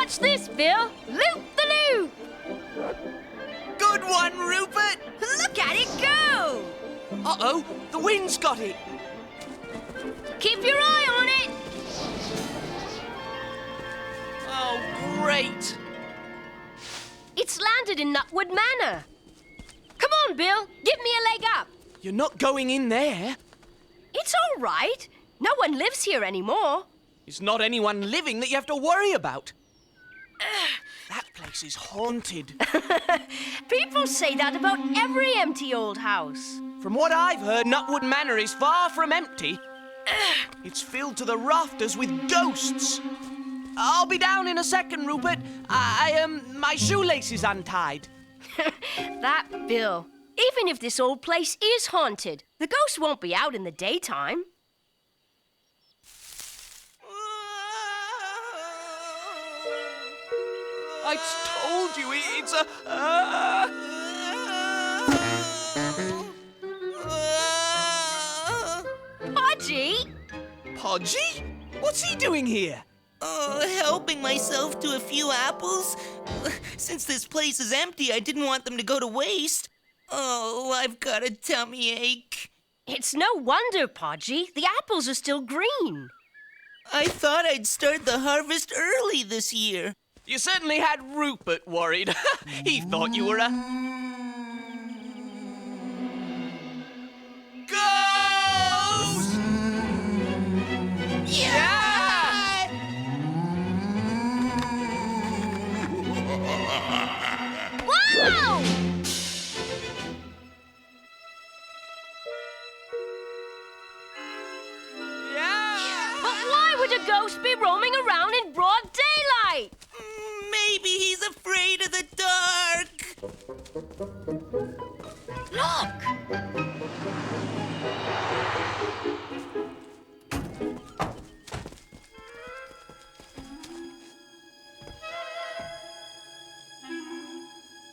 Watch this, Bill. Loop the loop. Good one, Rupert! Look at it go! Uh-oh, the wind's got it. Keep your eye on it. Oh, great. It's landed in Nutwood Manor. Come on, Bill. Give me a leg up. You're not going in there. It's all right. No one lives here anymore. It's not anyone living that you have to worry about. That place is haunted. People say that about every empty old house. From what I've heard, Nutwood Manor is far from empty. It's filled to the rafters with ghosts. I'll be down in a second, Rupert. My shoelace is untied. That Bill. Even if this old place is haunted, the ghosts won't be out in the daytime. I told you, it's a... Podgy? Podgy? What's he doing here? Helping myself to a few apples. Since this place is empty, I didn't want them to go to waste. Oh, I've got a tummy ache. It's no wonder, Podgy. The apples are still green. I thought I'd start the harvest early this year. You certainly had Rupert worried. He thought you were a... ghost! Yeah! Wow! Yeah! But why would a ghost be roaming around in broad daylight? Maybe he's afraid of the dark. Look!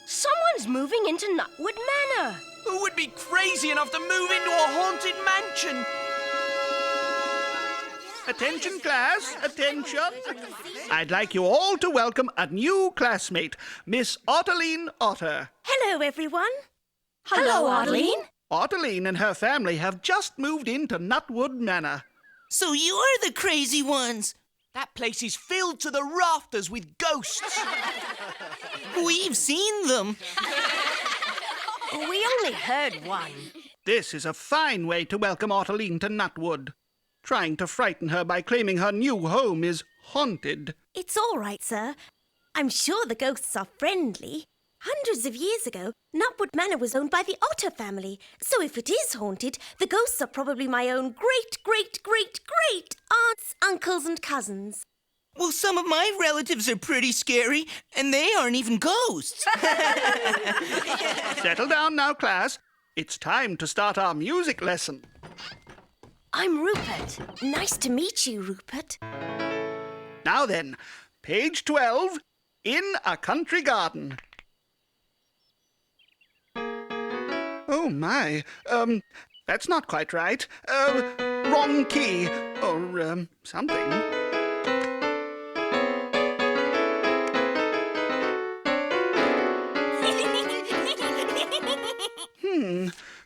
Someone's moving into Nutwood Manor. Who would be crazy enough to move into a haunted mansion? Attention, class, attention. I'd like you all to welcome a new classmate, Miss Ottoline Otter. Hello, everyone. Hello, Ottoline. Ottoline and her family have just moved into Nutwood Manor. So you're the crazy ones. That place is filled to the rafters with ghosts. We've seen them. We only heard one. This is a fine way to welcome Ottoline to Nutwood. Trying to frighten her by claiming her new home is haunted. It's all right, sir. I'm sure the ghosts are friendly. Hundreds of years ago, Nutwood Manor was owned by the Otter family. So if it is haunted, the ghosts are probably my own great aunts, uncles and cousins. Well, some of my relatives are pretty scary, and they aren't even ghosts. Settle down now, class. It's time to start our music lesson. I'm Rupert. Nice to meet you, Rupert. Now then, page 12, In a Country Garden. Oh, my. That's not quite right. Wrong key. Or, something.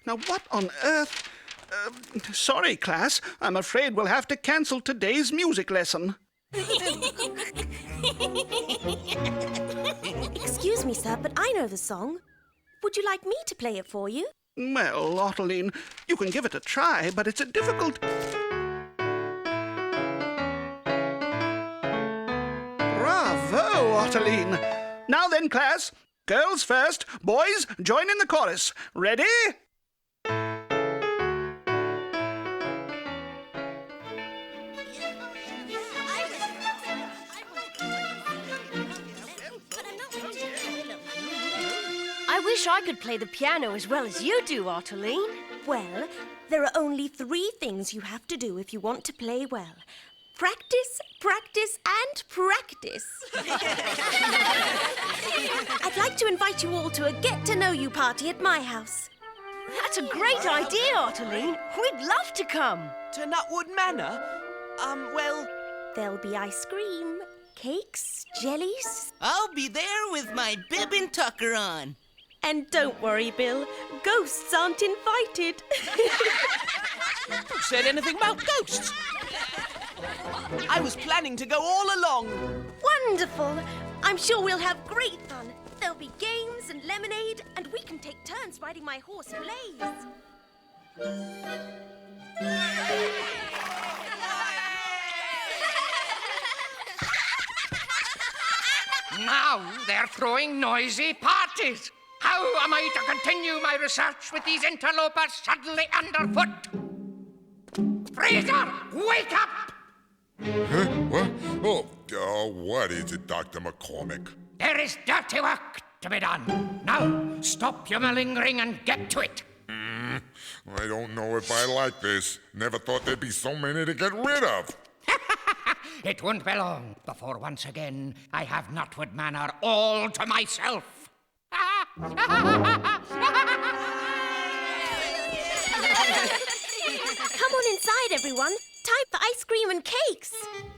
Now what on earth... sorry, class. I'm afraid we'll have to cancel today's music lesson. Excuse me, sir, but I know the song. Would you like me to play it for you? Well, Ottoline, you can give it a try, but it's a difficult... Bravo, Ottoline! Now then, class, girls first, boys, join in the chorus. Ready? I wish I could play the piano as well as you do, Ottoline. Well, there are only 3 things you have to do if you want to play well. Practice, practice, and practice. I'd like to invite you all to a get-to-know-you party at my house. That's a great idea, Ottoline. We'd love to come. To Nutwood Manor? Well... There'll be ice cream, cakes, jellies. I'll be there with my bib and tucker on. And don't worry, Bill, ghosts aren't invited. Who said anything about ghosts? I was planning to go all along. Wonderful! I'm sure we'll have great fun. There'll be games and lemonade, and we can take turns riding my horse Blaze. Now they're throwing noisy parties. How am I to continue my research with these interlopers suddenly underfoot? Fraser, wake up! Huh? What? Oh, what is it, Dr. McCormick? There is dirty work to be done. Now, stop your malingering and get to it. I don't know if I like this. Never thought there'd be so many to get rid of. It won't be long before once again I have Nutwood Manor all to myself. Come on inside, everyone. Time for ice cream and cakes.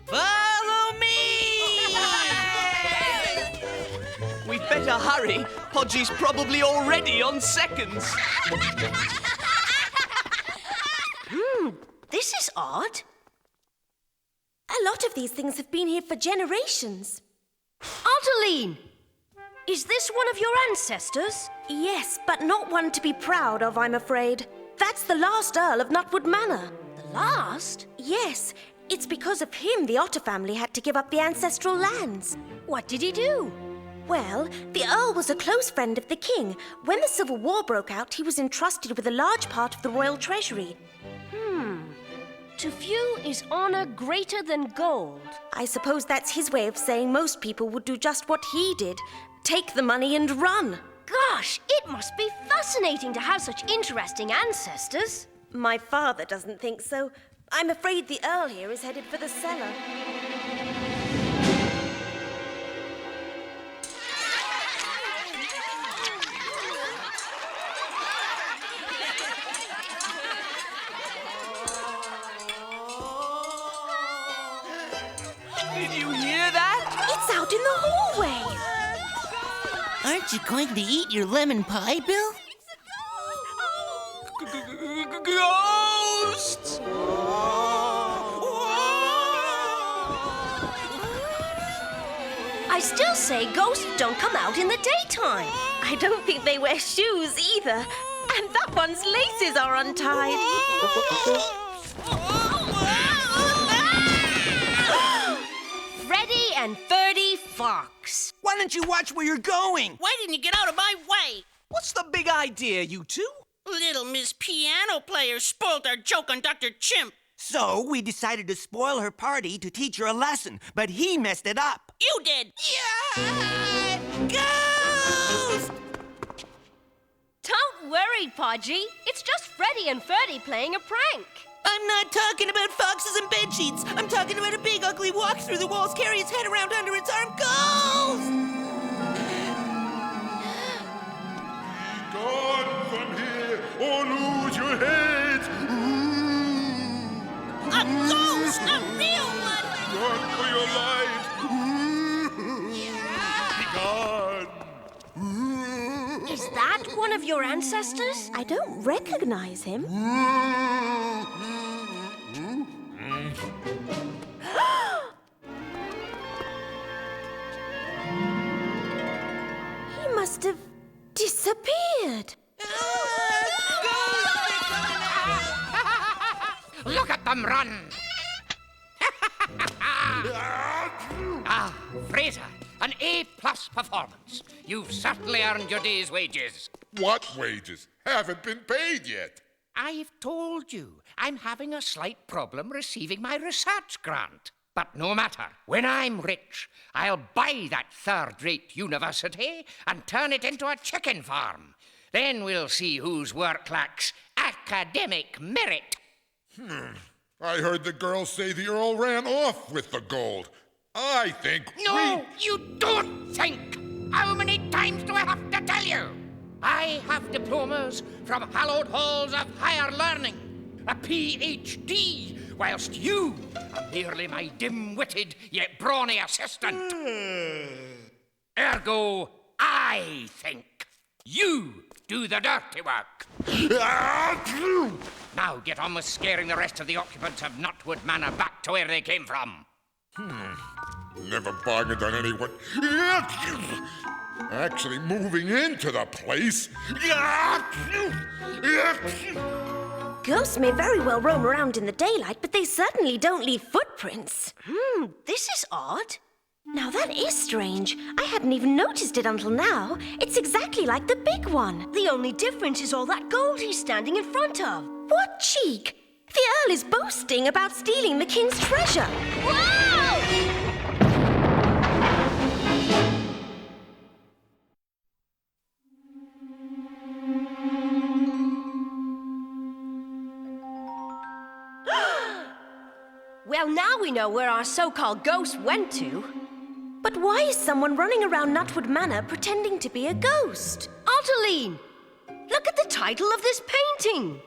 Follow me! We'd better hurry. Podgy's probably already on seconds. This is odd. A lot of these things have been here for generations. Ottoline! Is this one of your ancestors? Yes, but not one to be proud of, I'm afraid. That's the last Earl of Nutwood Manor. The last? Yes, it's because of him the Otter family had to give up the ancestral lands. What did he do? Well, the Earl was a close friend of the king. When the Civil War broke out, he was entrusted with a large part of the royal treasury. To few is honor greater than gold. I suppose that's his way of saying most people would do just what he did. Take the money and run. Gosh, it must be fascinating to have such interesting ancestors. My father doesn't think so. I'm afraid the Earl here is headed for the cellar. Did you hear that? It's out in the hallway. Aren't you going to eat your lemon pie, Bill? Ghosts! I still say ghosts don't come out in the daytime. I don't think they wear shoes either. And that one's laces are untied. Freddy and Ferdy Fox. Why don't you watch where you're going? Why didn't you get out of my way? What's the big idea, you two? Little Miss Piano Player spoiled our joke on Dr. Chimp. So we decided to spoil her party to teach her a lesson, but he messed it up. You did. Yeah! Ghost! Don't worry, Podgy. It's just Freddy and Ferdy playing a prank. I'm not talking about foxes and bedsheets. I'm talking about a big, ugly walk through the walls, carry his head around under its arm. Ghost! Be gone from here or lose your heads. A ghost! A real one! Run for your lives. Be gone. Is that one of your ancestors? I don't recognize him. He must have disappeared. Look at them run! Ah, Fraser, an A-plus performance. You've certainly earned your day's wages. What wages? Haven't been paid yet. I've told you, I'm having a slight problem receiving my research grant. But no matter, when I'm rich, I'll buy that third-rate university and turn it into a chicken farm. Then we'll see whose work lacks academic merit. I heard the girl say the Earl ran off with the gold. I think No, you don't think! How many times do I have to tell you? I have diplomas from hallowed halls of higher learning, a PhD whilst you are merely my dim-witted yet brawny assistant. Ergo, I think. You do the dirty work. Now get on with scaring the rest of the occupants of Nutwood Manor back to where they came from. Never bargained on anyone actually moving into the place. Ghosts may very well roam around in the daylight, but they certainly don't leave footprints. This is odd. Now that is strange. I hadn't even noticed it until now. It's exactly like the big one. The only difference is all that gold he's standing in front of. What cheek! The Earl is boasting about stealing the king's treasure. Wow! Well, now we know where our so-called ghost went to. But why is someone running around Nutwood Manor pretending to be a ghost? Ottoline! Look at the title of this painting.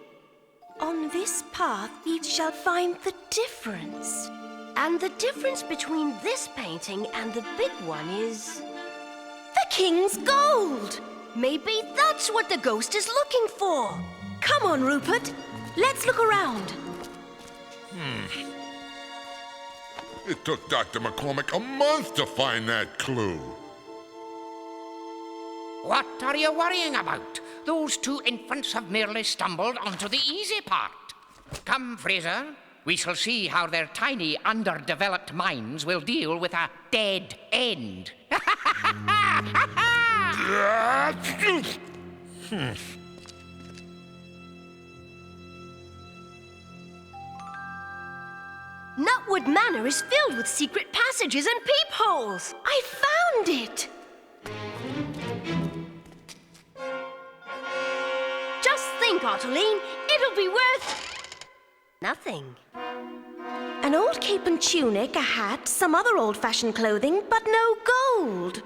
On this path ye shall find the difference. And the difference between this painting and the big one is... The king's gold! Maybe that's what the ghost is looking for. Come on, Rupert. Let's look around. It took Dr. McCormick a month to find that clue. What are you worrying about? Those two infants have merely stumbled onto the easy part. Come, Fraser. We shall see how their tiny, underdeveloped minds will deal with a dead end. Nutwood Manor is filled with secret passages and peepholes. I found it! Just think, Ottoline, it'll be worth... nothing. An old cape and tunic, a hat, some other old-fashioned clothing, but no gold.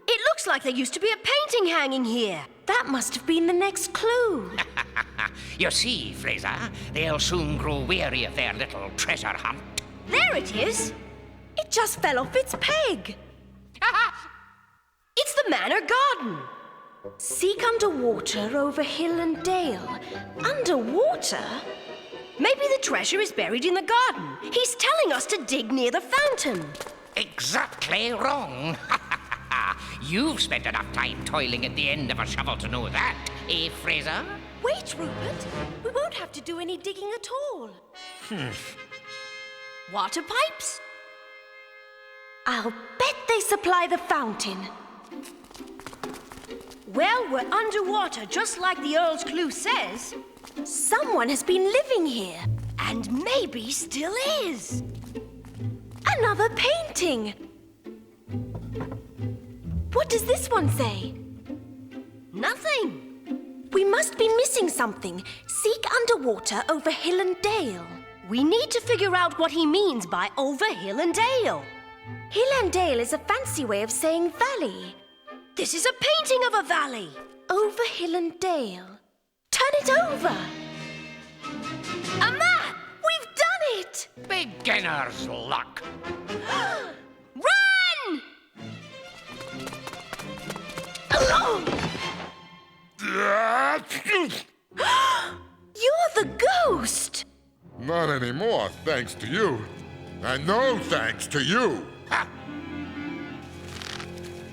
It looks like there used to be a painting hanging here. That must have been the next clue. You see, Fraser, they'll soon grow weary of their little treasure hunt. There it is. It just fell off its peg. It's the manor garden. Seek underwater over hill and dale. Underwater? Maybe the treasure is buried in the garden. He's telling us to dig near the fountain. Exactly wrong. You've spent enough time toiling at the end of a shovel to know that, eh, Fraser? Wait, Rupert. We won't have to do any digging at all. Water pipes? I'll bet they supply the fountain. Well, we're underwater, just like the Earl's clue says. Someone has been living here. And maybe still is. Another painting. What does this one say? Nothing. We must be missing something. Seek underwater over hill and dale. We need to figure out what he means by over hill and dale. Hill and dale is a fancy way of saying valley. This is a painting of a valley. Over hill and dale. Turn it over. A map! We've done it! Beginner's luck. Run! You're the ghost! Not anymore, thanks to you. And no thanks to you. Ha!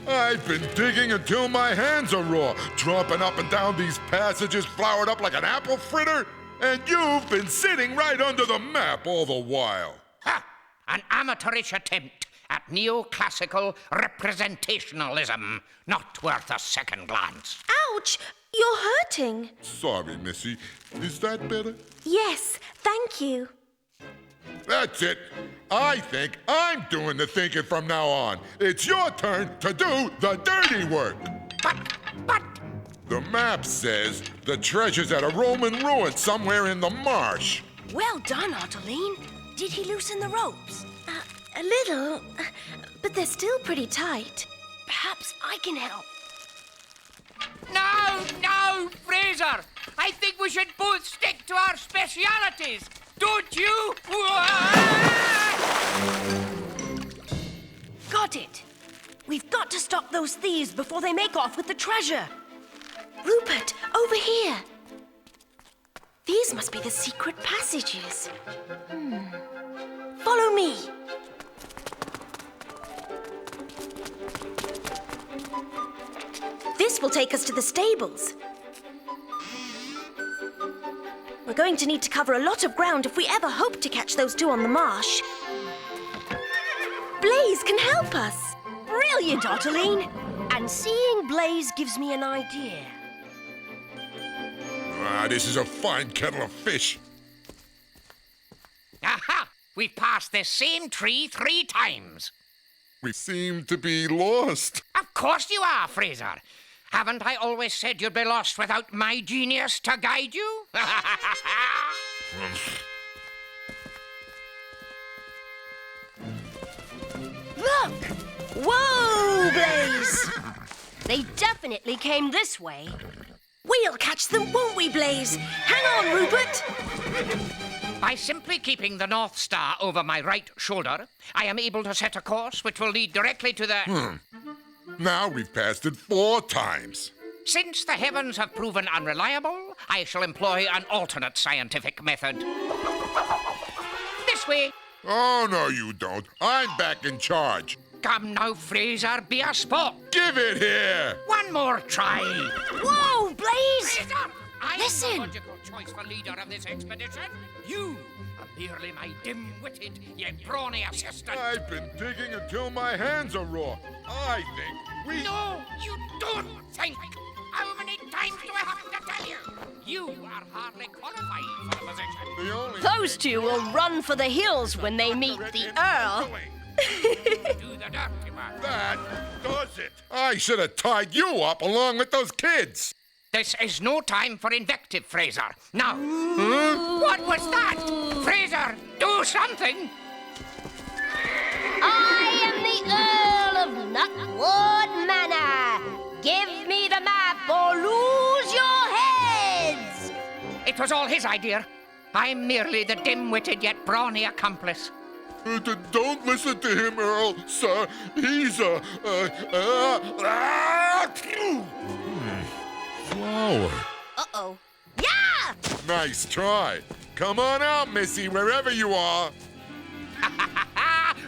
I've been digging until my hands are raw, tromping up and down these passages flowered up like an apple fritter, and you've been sitting right under the map all the while. Ha! An amateurish attempt at neoclassical representationalism, not worth a second glance. Ouch! You're hurting. Sorry, Missy. Is that better? Yes, thank you. That's it. I think I'm doing the thinking from now on. It's your turn to do the dirty work. But... The map says the treasure's at a Roman ruin somewhere in the marsh. Well done, Ottoline. Did he loosen the ropes? A little, but they're still pretty tight. Perhaps I can help. No, Fraser! I think we should both stick to our specialities. Don't you? Got it. We've got to stop those thieves before they make off with the treasure. Rupert, over here. These must be the secret passages. Follow me. This will take us to the stables. We're going to need to cover a lot of ground if we ever hope to catch those two on the marsh. Blaze can help us. Brilliant, Ottoline. And seeing Blaze gives me an idea. This is a fine kettle of fish. Aha! We've passed this same tree 3 times. We seem to be lost. Of course you are, Fraser. Haven't I always said you'd be lost without my genius to guide you? Look! Whoa, Blaze! They definitely came this way. We'll catch them, won't we, Blaze? Hang on, Rupert. By simply keeping the North Star over my right shoulder, I am able to set a course which will lead directly to the... Now we've passed it 4 times. Since the heavens have proven unreliable, I shall employ an alternate scientific method. This way. Oh, no, you don't. I'm back in charge. Come now, Fraser, be a sport. Give it here. One more try. Whoa, Blaze! Fraser, I'm Listen. the logical choice for leader of this expedition. You are merely my dim-witted yet brawny assistant. I've been digging until my hands are raw. I think we... No, you don't think. How many times do I have to tell you? You are hardly qualified for the position. The only Those two will run for the hills when they meet the Earl. Do the dirty work. That does it. I should have tied you up along with those kids. This is no time for invective, Fraser. Now, what was that? Fraser, do something. I am the Earl of Nutwood Manor. Give me the map or lose your heads. It was all his idea. I'm merely the dim-witted yet brawny accomplice. Don't listen to him, Earl, sir. He's flower. Uh-oh. Yeah! Nice try. Come on out, Missy, wherever you are.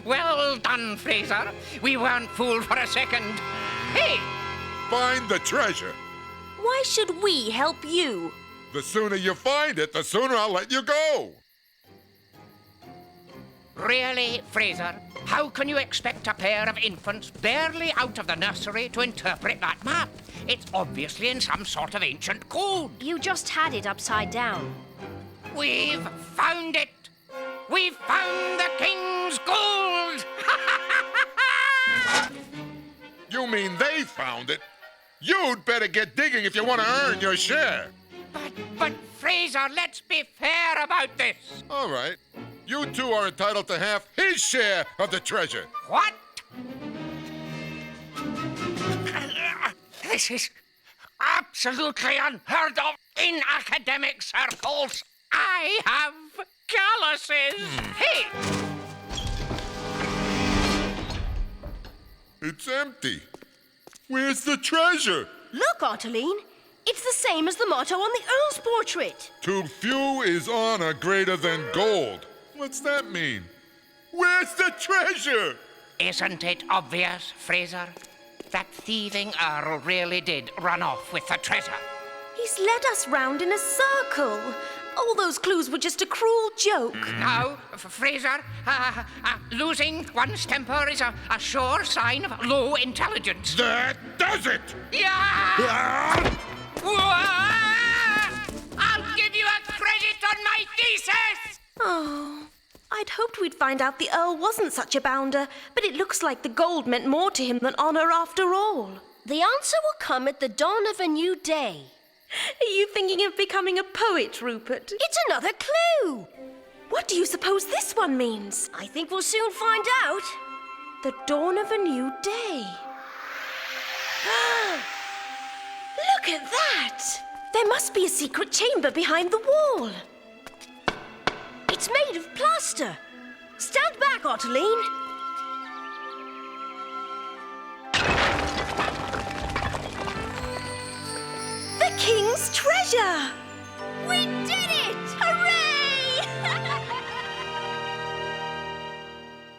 Well done, Fraser. We weren't fooled for a second. Hey! Find the treasure. Why should we help you? The sooner you find it, the sooner I'll let you go. Really, Fraser? How can you expect a pair of infants barely out of the nursery to interpret that map? It's obviously in some sort of ancient code. You just had it upside down. We've found it! We've found the king's gold! You mean they found it? You'd better get digging if you want to earn your share. But Fraser, let's be fair about this. All right. You two are entitled to half his share of the treasure. What? This is absolutely unheard of in academic circles. I have calluses. Hey! It's empty. Where's the treasure? Look, Ottoline. It's the same as the motto on the Earl's portrait. To few is honor greater than gold. What's that mean? Where's the treasure? Isn't it obvious, Fraser? That thieving Earl really did run off with the treasure. He's led us round in a circle. All those clues were just a cruel joke. Now, Fraser, losing one's temper is a sure sign of low intelligence. That does it! Yeah! I'll give you a credit on my thesis! Oh, I'd hoped we'd find out the Earl wasn't such a bounder, but it looks like the gold meant more to him than honor after all. The answer will come at the dawn of a new day. Are you thinking of becoming a poet, Rupert? It's another clue. What do you suppose this one means? I think we'll soon find out. The dawn of a new day. Look at that! There must be a secret chamber behind the wall. It's made of plaster. Stand back, Ottoline. The king's treasure! We did it! Hooray!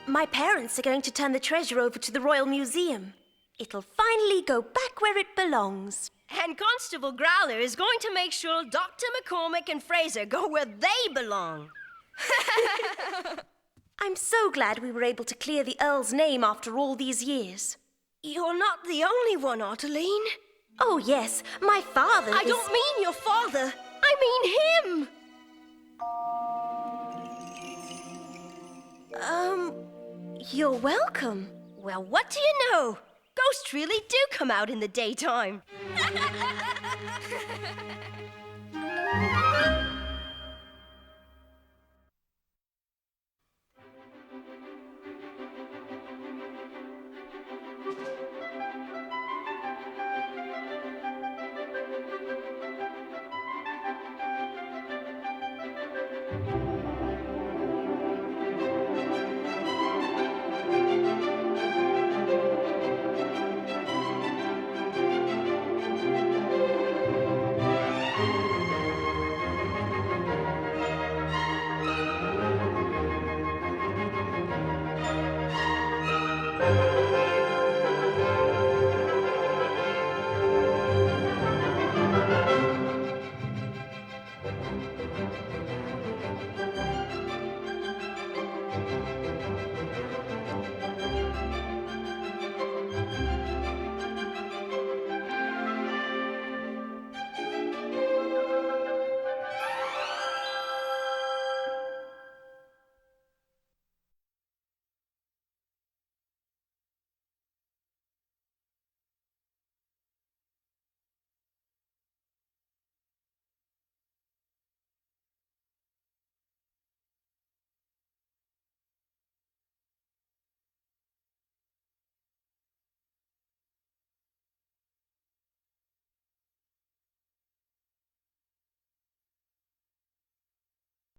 My parents are going to turn the treasure over to the Royal Museum. It'll finally go back where it belongs. And Constable Growler is going to make sure Dr. McCormick and Fraser go where they belong. I'm so glad we were able to clear the Earl's name after all these years. You're not the only one, Ottoline. Oh, yes, my father I don't mean your father. I mean him. You're welcome. Well, what do you know? Ghosts really do come out in the daytime.